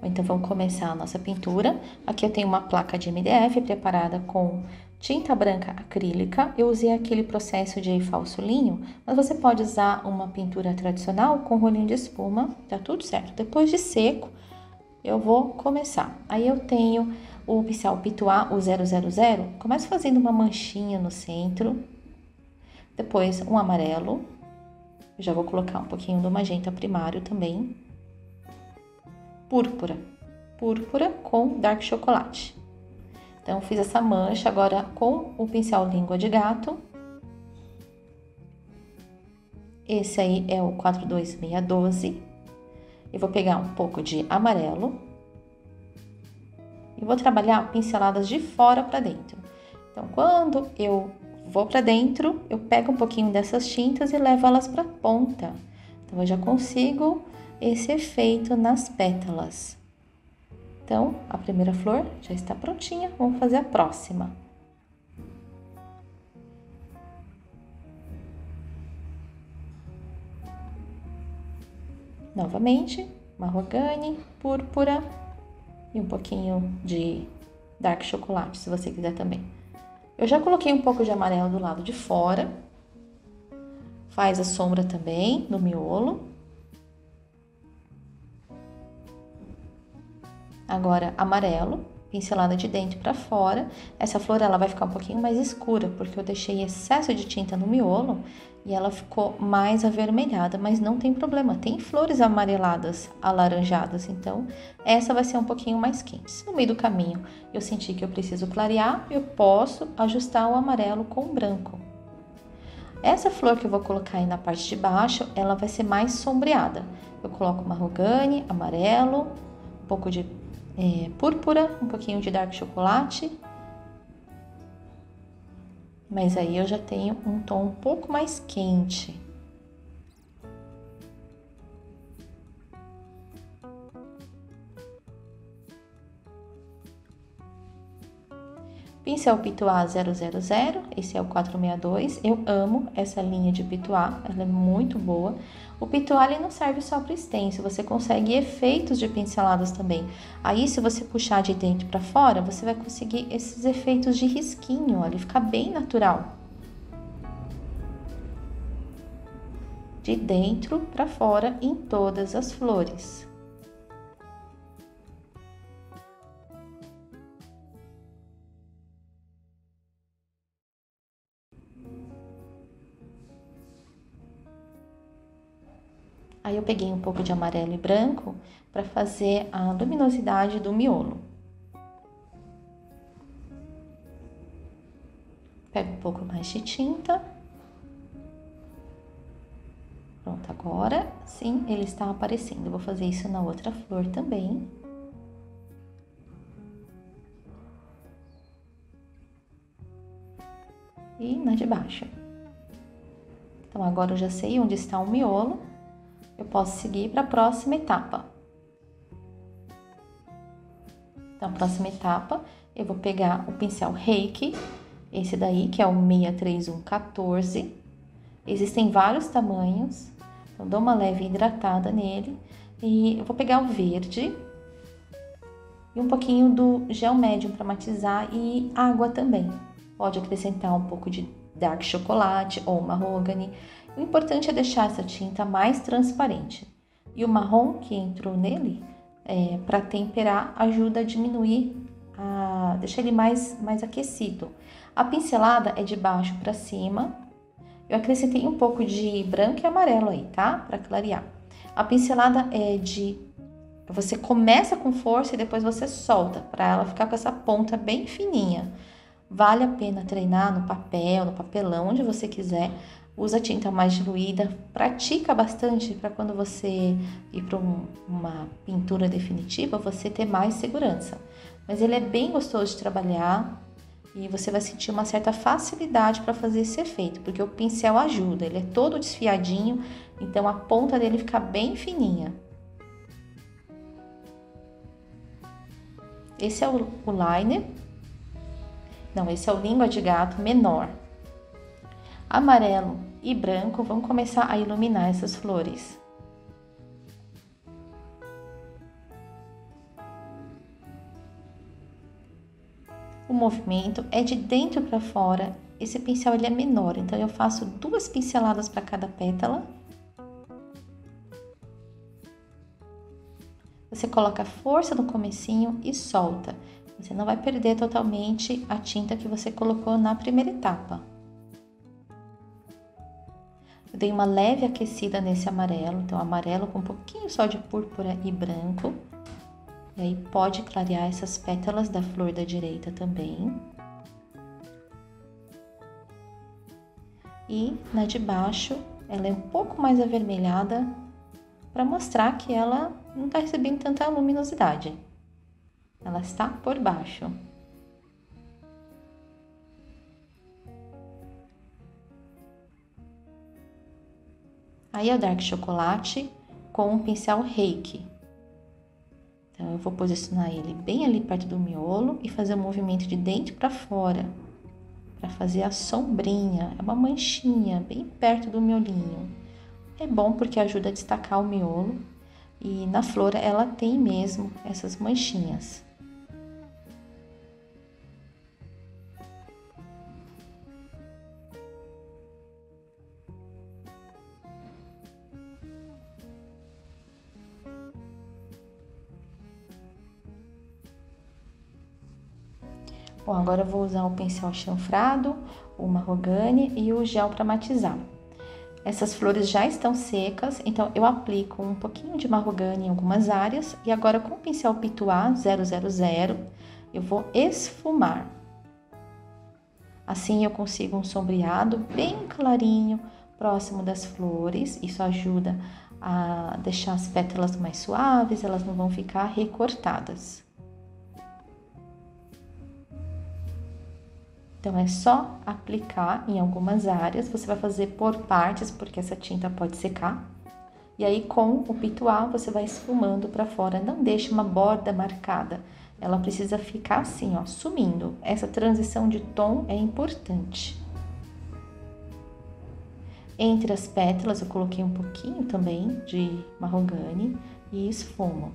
Então, vamos começar a nossa pintura. Aqui eu tenho uma placa de MDF preparada com tinta branca acrílica. Eu usei aquele processo de falso linho, mas você pode usar uma pintura tradicional com rolinho de espuma, tá tudo certo. Depois de seco, eu vou começar. Aí eu tenho o pincel Pituá, o 000. Começo fazendo uma manchinha no centro. Depois um amarelo. Eu já vou colocar um pouquinho do magenta primário também. Púrpura com dark chocolate. Então, fiz essa mancha agora com o pincel língua de gato. Esse aí é o 42612. Eu vou pegar um pouco de amarelo e vou trabalhar pinceladas de fora para dentro. Então, quando eu vou para dentro, eu pego um pouquinho dessas tintas e levo elas para a ponta. Então, eu já consigo esse efeito nas pétalas. Então, a primeira flor já está prontinha, vamos fazer a próxima. Novamente, marrogane, púrpura e um pouquinho de dark chocolate, se você quiser também. Eu já coloquei um pouco de amarelo do lado de fora. Faz a sombra também no miolo. Agora, amarelo, pincelada de dentro para fora. Essa flor ela vai ficar um pouquinho mais escura, porque eu deixei excesso de tinta no miolo e ela ficou mais avermelhada, mas não tem problema. Tem flores amareladas, alaranjadas, então essa vai ser um pouquinho mais quente. Se no meio do caminho eu sentir que eu preciso clarear, eu posso ajustar o amarelo com o branco. Essa flor que eu vou colocar aí na parte de baixo, ela vai ser mais sombreada. Eu coloco marrogane, amarelo, um pouco de púrpura, um pouquinho de dark chocolate. Mas aí eu já tenho um tom um pouco mais quente. Pincel Pituá 000, esse é o 462. Eu amo essa linha de Pituá, ela é muito boa. O Pituá ele não serve só para stencil, você consegue efeitos de pinceladas também. Aí, se você puxar de dentro para fora, você vai conseguir esses efeitos de risquinho, ele fica bem natural. De dentro para fora em todas as flores. Aí eu peguei um pouco de amarelo e branco para fazer a luminosidade do miolo. Pego um pouco mais de tinta. Pronto, agora sim ele está aparecendo. Eu vou fazer isso na outra flor também. E na de baixo. Então, agora eu já sei onde está o miolo. Eu posso seguir para a próxima etapa. Então, a próxima etapa, eu vou pegar o pincel Reiki, esse daí, que é o 63114. Existem vários tamanhos, então dou uma leve hidratada nele. E eu vou pegar o verde e um pouquinho do gel médium para matizar e água também. Pode acrescentar um pouco de dark chocolate ou marrogane. O importante é deixar essa tinta mais transparente. E o marrom que entrou nele, para temperar, ajuda a diminuir, deixar ele mais aquecido. A pincelada é de baixo para cima. Eu acrescentei um pouco de branco e amarelo aí, tá? Para clarear. A pincelada é você começa com força e depois você solta, para ela ficar com essa ponta bem fininha. Vale a pena treinar no papel, no papelão, onde você quiser. Usa tinta mais diluída, pratica bastante para quando você ir para uma pintura definitiva, você ter mais segurança. Mas ele é bem gostoso de trabalhar e você vai sentir uma certa facilidade para fazer esse efeito, porque o pincel ajuda, ele é todo desfiadinho, então a ponta dele fica bem fininha. Esse é o liner. Não, esse é o língua de gato menor. Amarelo e branco vão começar a iluminar essas flores. O movimento é de dentro para fora. Esse pincel ele é menor, então eu faço 2 pinceladas para cada pétala. Você coloca força no comecinho e solta. Você não vai perder totalmente a tinta que você colocou na primeira etapa. Eu dei uma leve aquecida nesse amarelo, então amarelo com um pouquinho só de púrpura e branco. E aí pode clarear essas pétalas da flor da direita também. E na de baixo, ela é um pouco mais avermelhada para mostrar que ela não está recebendo tanta luminosidade. Ela está por baixo. Aí é o Dark Chocolate com um pincel Reiki. Então, eu vou posicionar ele bem ali perto do miolo e fazer um movimento de dentro para fora, para fazer a sombrinha, é uma manchinha bem perto do miolinho. É bom porque ajuda a destacar o miolo e na flor ela tem mesmo essas manchinhas. Bom, agora eu vou usar o pincel chanfrado, o marrogane e o gel para matizar. Essas flores já estão secas, então eu aplico um pouquinho de marrogane em algumas áreas e agora com o pincel Pituá 000 eu vou esfumar. Assim eu consigo um sombreado bem clarinho, próximo das flores. Isso ajuda a deixar as pétalas mais suaves, elas não vão ficar recortadas. Então, é só aplicar em algumas áreas, você vai fazer por partes, porque essa tinta pode secar. E aí, com o pituá, você vai esfumando para fora, não deixe uma borda marcada. Ela precisa ficar assim, ó, sumindo. Essa transição de tom é importante. Entre as pétalas, eu coloquei um pouquinho também de marrogane e esfumo.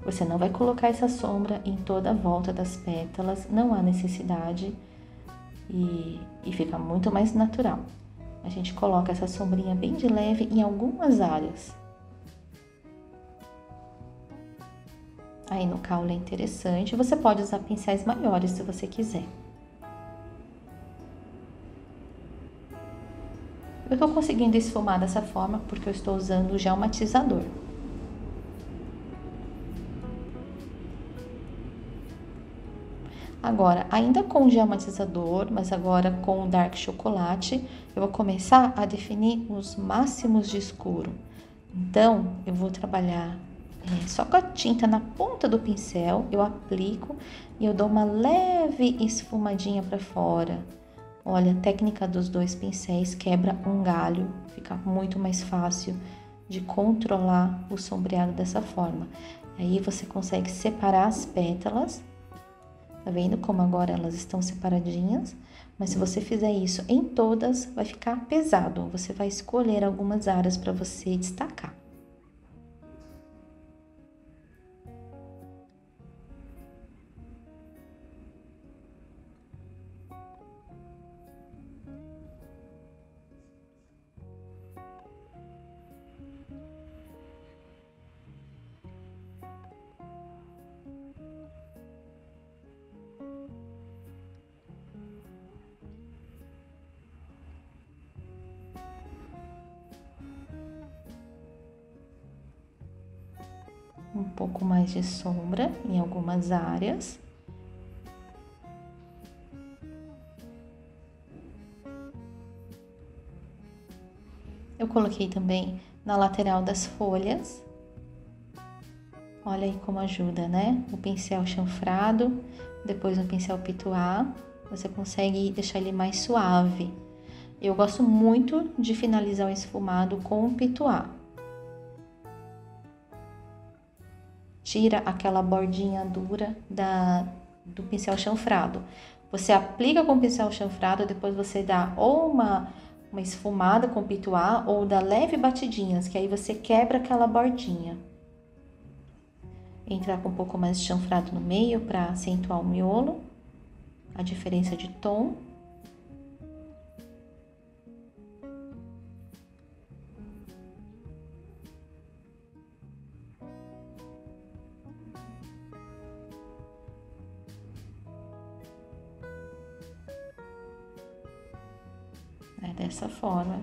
Você não vai colocar essa sombra em toda a volta das pétalas, não há necessidade e fica muito mais natural. A gente coloca essa sombrinha bem de leve em algumas áreas. Aí no caule é interessante, você pode usar pincéis maiores se você quiser. Eu estou conseguindo esfumar dessa forma porque eu estou usando o gel matizador. Agora, ainda com o gel matizador, mas agora com o Dark Chocolate, eu vou começar a definir os máximos de escuro. Então, eu vou trabalhar só com a tinta na ponta do pincel, eu aplico e eu dou uma leve esfumadinha para fora. Olha, a técnica dos 2 pincéis quebra um galho, fica muito mais fácil de controlar o sombreado dessa forma. Aí você consegue separar as pétalas. Tá vendo como agora elas estão separadinhas? Mas se você fizer isso em todas, vai ficar pesado. Você vai escolher algumas áreas para você destacar. Um pouco mais de sombra em algumas áreas. Eu coloquei também na lateral das folhas. Olha aí como ajuda, né? O pincel chanfrado, depois no pincel pituá, você consegue deixar ele mais suave. Eu gosto muito de finalizar o esfumado com o pituá. Tira aquela bordinha dura do pincel chanfrado. Você aplica com o pincel chanfrado, depois você dá ou uma esfumada com pituá ou dá leve batidinhas, que aí você quebra aquela bordinha. entrar com um pouco mais de chanfrado no meio para acentuar o miolo, a diferença de tom. Dessa forma,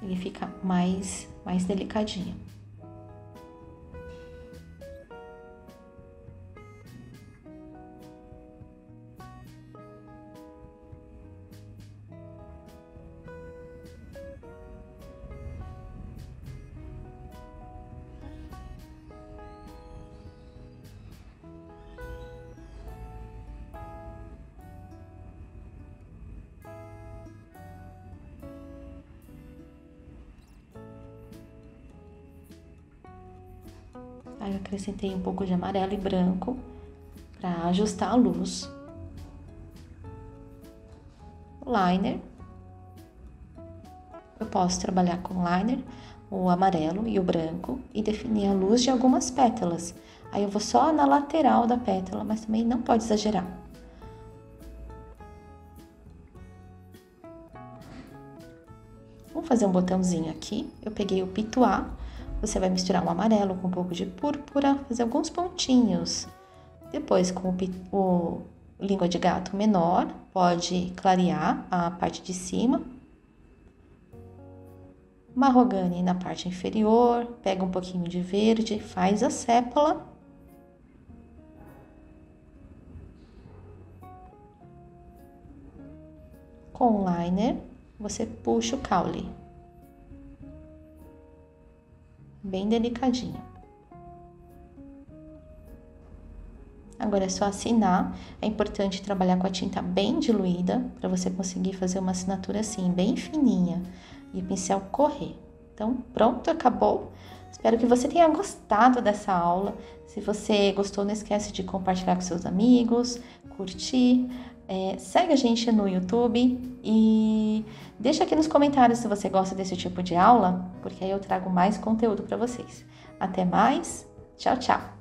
ele fica mais delicadinho. Aí eu acrescentei um pouco de amarelo e branco para ajustar a luz. O liner. Eu posso trabalhar com liner, o amarelo e o branco e definir a luz de algumas pétalas. Aí eu vou só na lateral da pétala, mas também não pode exagerar. Vamos fazer um botãozinho aqui. Eu peguei o pituá. Você vai misturar um amarelo com um pouco de púrpura, fazer alguns pontinhos. Depois, com o língua de gato menor, pode clarear a parte de cima. Marrogane na parte inferior, pega um pouquinho de verde, faz a sépola. Com o liner, você puxa o caule. Bem delicadinho. Agora é só assinar. É importante trabalhar com a tinta bem diluída para você conseguir fazer uma assinatura assim, bem fininha e o pincel correr. Então, pronto, acabou. Espero que você tenha gostado dessa aula. Se você gostou, não esquece de compartilhar com seus amigos, curtir. Segue a gente no YouTube e deixa aqui nos comentários se você gosta desse tipo de aula, porque aí eu trago mais conteúdo para vocês. Até mais, tchau, tchau!